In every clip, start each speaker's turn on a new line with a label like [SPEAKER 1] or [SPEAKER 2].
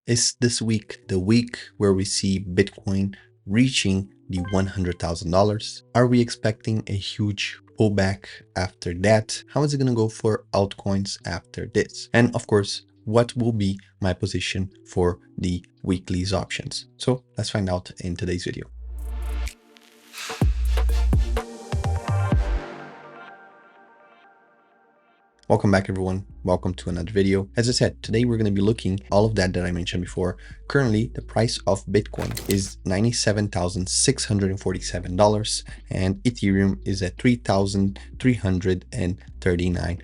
[SPEAKER 1] Is this week the week where we see Bitcoin reaching the $100,000? Are we expecting a huge pullback after that? How is it going to go for altcoins after this? And of course, what will be my position for the weekly's options? So let's find out in today's video. Welcome back, everyone. Welcome to another video. As I said, today we're going to be looking all of that I mentioned before. Currently, the price of Bitcoin is $97,647 and Ethereum is at $3,339.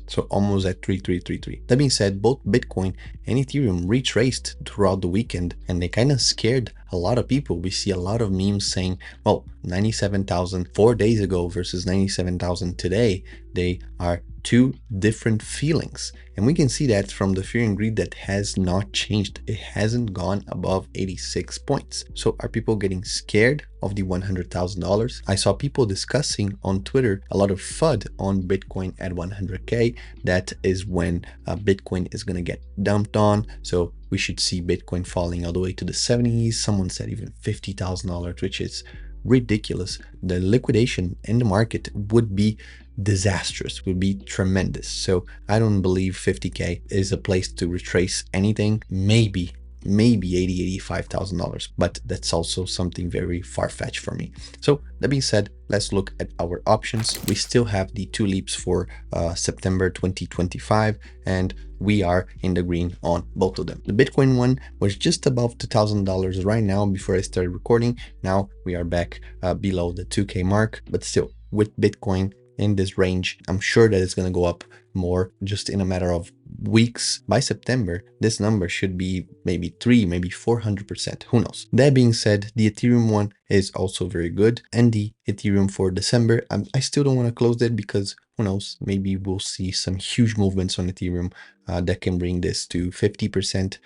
[SPEAKER 1] So almost at 3333. That being said, both Bitcoin and Ethereum retraced throughout the weekend and they kind of scared a lot of people. We see a lot of memes saying, well, 97,000 4 days ago versus 97,000 today. They are two different feelings. And we can see that from the fear and greed that has not changed. It hasn't gone above 86 points. So are people getting scared of the $100,000? I saw people discussing on Twitter a lot of FUD on Bitcoin at 100K. That is when Bitcoin is going to get dumped on. So we should see Bitcoin falling all the way to the 70s. Someone said even $50,000, which is ridiculous. The liquidation in the market would be disastrous, would be tremendous. So I don't believe 50K is a place to retrace anything. Maybe $85,000, but that's also something very far-fetched for me. So that being said, let's look at our options. We still have the two leaps for September 2025, and we are in the green on both of them. The Bitcoin one was just above $2,000 right now before I started recording. Now we are back below the 2K mark, but still with Bitcoin in this range, I'm sure that it's going to go up more just in a matter of weeks. By September, this number should be maybe 400%. Who knows? That being said, the Ethereum one is also very good, and the Ethereum for December, I still don't want to close that because who knows, maybe we'll see some huge movements on Ethereum that can bring this to 50%.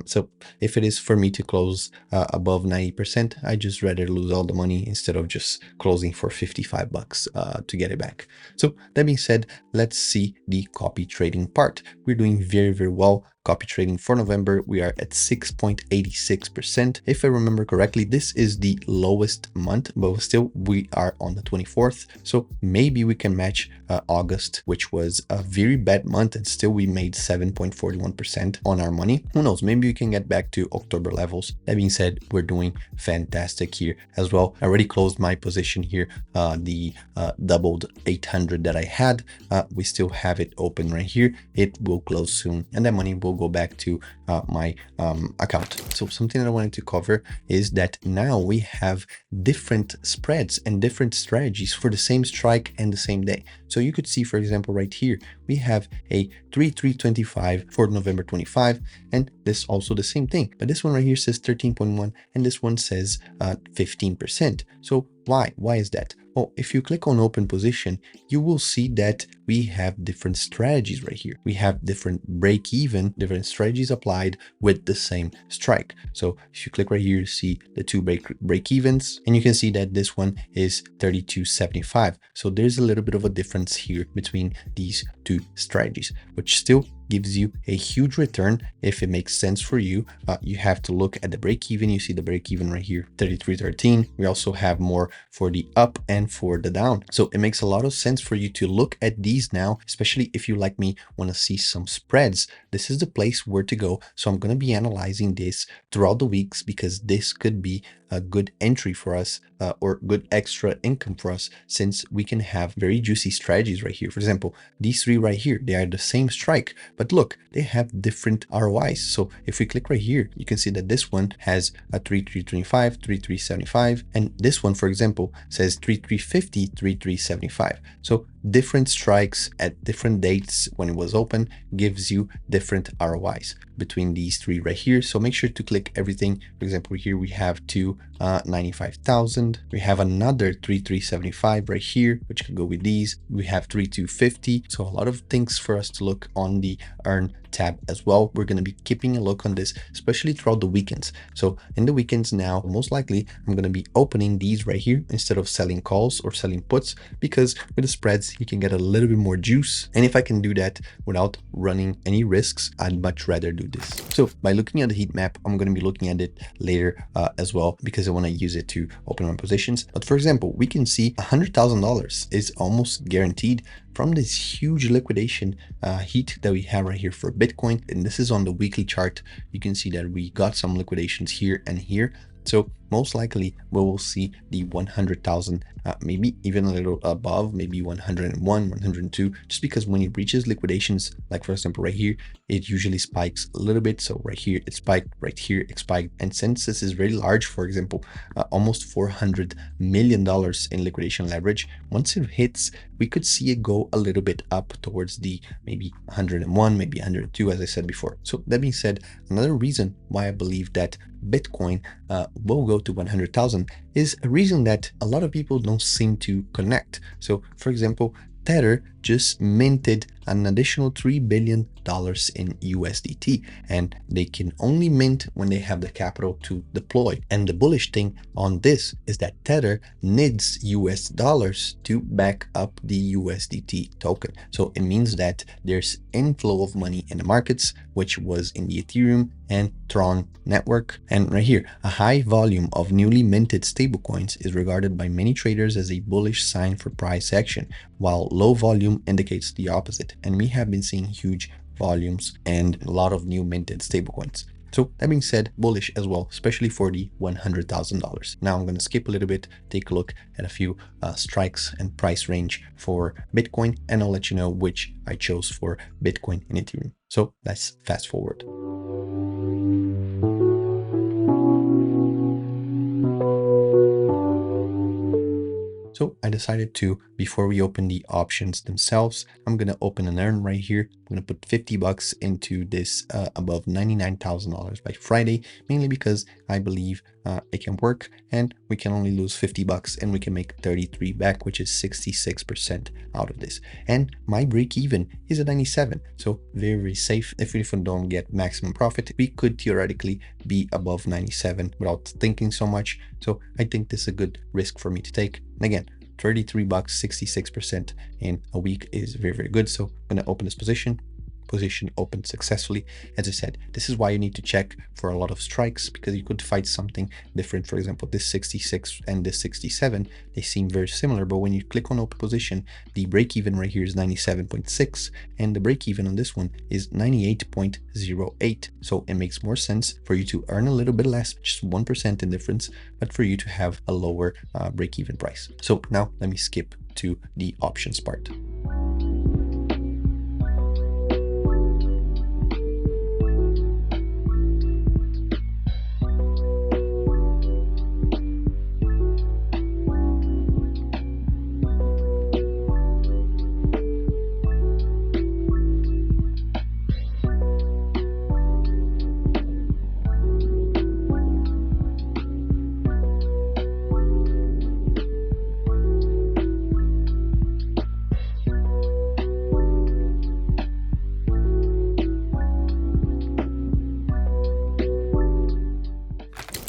[SPEAKER 1] So if it is for me to close above 90%, I just rather lose all the money instead of just closing for 55 bucks to get it back. So that being said, let's see the copy trading part. We're doing very, very well. Copy trading for November, we are at 6.86%. If I remember correctly, this is the lowest month, but still we are on the 24th. So maybe we can match August, which was a very bad month, and still we made 7.41% on our money. Who knows, maybe we can get back to October levels. That being said, we're doing fantastic here as well. I already closed my position here, the doubled 800 that I had. We still have it open right here. It will close soon, and that money will go back to my account. So something that I wanted to cover is that now we have different spreads and different strategies for the same strike and the same day. So you could see, for example, right here, we have a 3325 for November 25, and this also the same thing. But this one right here says 13.1 and this one says 15%. So why is that? Well, if you click on open position, you will see that we have different strategies right here. We have different break-even, different strategies applied with the same strike. So if you click right here, you see the two break-evens, and you can see that this one is 32.75. So there's a little bit of a difference here between these two strategies, which still gives you a huge return if it makes sense for you. You have to look at the break-even. You see the break-even right here, 33.13. We also have more for the up and for the down. So it makes a lot of sense for you to look at these now, especially if you, like me, want to see some spreads. This is the place where to go. So I'm going to be analyzing this throughout the weeks because this could be a good entry for us or good extra income for us, since we can have very juicy strategies right here. For example, these three right here, they are the same strike, but look, they have different ROIs. So if we click right here, you can see that this one has a 3325, 3375, and this one, for example, says 3350, 3375. So different strikes at different dates when it was open gives you different ROIs between these three right here. So make sure to click everything. For example, here we have 95,000. We have another 3375 right here, which could go with these. We have 3250. So a lot of things for us to look on the earn tab as well. We're going to be keeping a look on this, especially throughout the weekends. So in the weekends now, most likely I'm going to be opening these right here instead of selling calls or selling puts, because with the spreads, you can get a little bit more juice. And if I can do that without running any risks, I'd much rather do this. So by looking at the heat map, I'm going to be looking at it later as well, because I want to use it to open my positions. But for example, we can see $100,000 is almost guaranteed from this huge liquidation heat that we have right here for Bitcoin. And this is on the weekly chart. You can see that we got some liquidations here and here. So most likely we will see the 100,000, maybe even a little above, maybe 101, 102, just because when it reaches liquidations, like for example, right here, it usually spikes a little bit. So right here, it spiked, right here, it spiked. And since this is very large, for example, almost $400 million in liquidation leverage, once it hits, we could see it go a little bit up towards the maybe 101, maybe 102, as I said before. So that being said, another reason why I believe that Bitcoin will go to 100,000 is a reason that a lot of people don't seem to connect. So for example, Tether just minted an additional $3 billion in USDT, and they can only mint when they have the capital to deploy. And the bullish thing on this is that Tether needs US dollars to back up the USDT token. So it means that there's inflow of money in the markets, which was in the Ethereum and Tron network. And right here, a high volume of newly minted stablecoins is regarded by many traders as a bullish sign for price action, while low volume indicates the opposite. And we have been seeing huge volumes and a lot of new minted stablecoins. So that being said, bullish as well, especially for the $100,000. Now I'm going to skip a little bit, take a look at a few strikes and price range for Bitcoin, and I'll let you know which I chose for Bitcoin and Ethereum. So let's fast forward. So I decided to, before we open the options themselves, I'm going to open an earn right here. I'm going to put 50 bucks into this above $99,000 by Friday, mainly because I believe it can work, and we can only lose 50 bucks and we can make 33 back, which is 66% out of this. And my break even is at 97. So very, very safe. If we don't get maximum profit, we could theoretically be above 97 without thinking so much. So I think this is a good risk for me to take. And again, 33 bucks, 66% in a week is very, very good. So I'm going to open this position opened successfully. As I said, this is why you need to check for a lot of strikes, because you could find something different. For example, this 66 and this 67, they seem very similar, but when you click on open position, the break even right here is 97.6 and the break even on this one is 98.08. So it makes more sense for you to earn a little bit less, just 1% in difference, but for you to have a lower break even price. So now let me skip to the options part.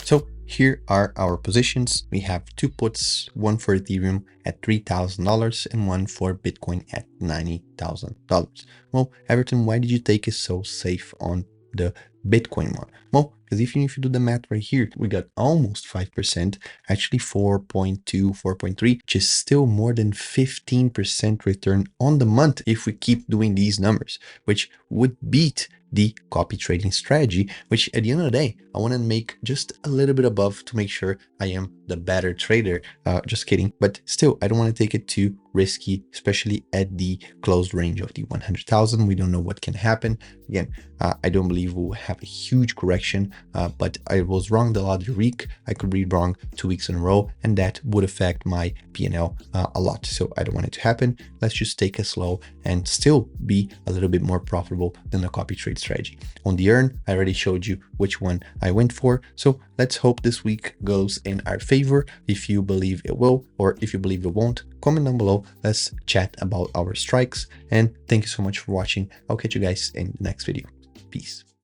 [SPEAKER 1] So here are our positions. We have two puts, one for Ethereum at $3,000 and one for Bitcoin at $90,000. Well, Everton, why did you take it so safe on the Bitcoin one? Well, because if you do the math right here, we got almost 5%, actually 4.2, 4.3, which is still more than 15% return on the month if we keep doing these numbers, which would beat the copy trading strategy, which at the end of the day, I want to make just a little bit above to make sure I am the better trader. Just kidding. But still, I don't want to take it too risky, especially at the closed range of the 100,000. We don't know what can happen. Again, I don't believe we'll have a huge correction, but I was wrong the other week. I could be wrong 2 weeks in a row, and that would affect my P&L a lot. So I don't want it to happen. Let's just take it slow and still be a little bit more profitable than the copy trade strategy. On the earn, I already showed you which one I went for. So let's hope this week goes in our favor. If you believe it will, or if you believe it won't, comment down below. Let's chat about our strikes. And thank you so much for watching. I'll catch you guys in the next video. Peace.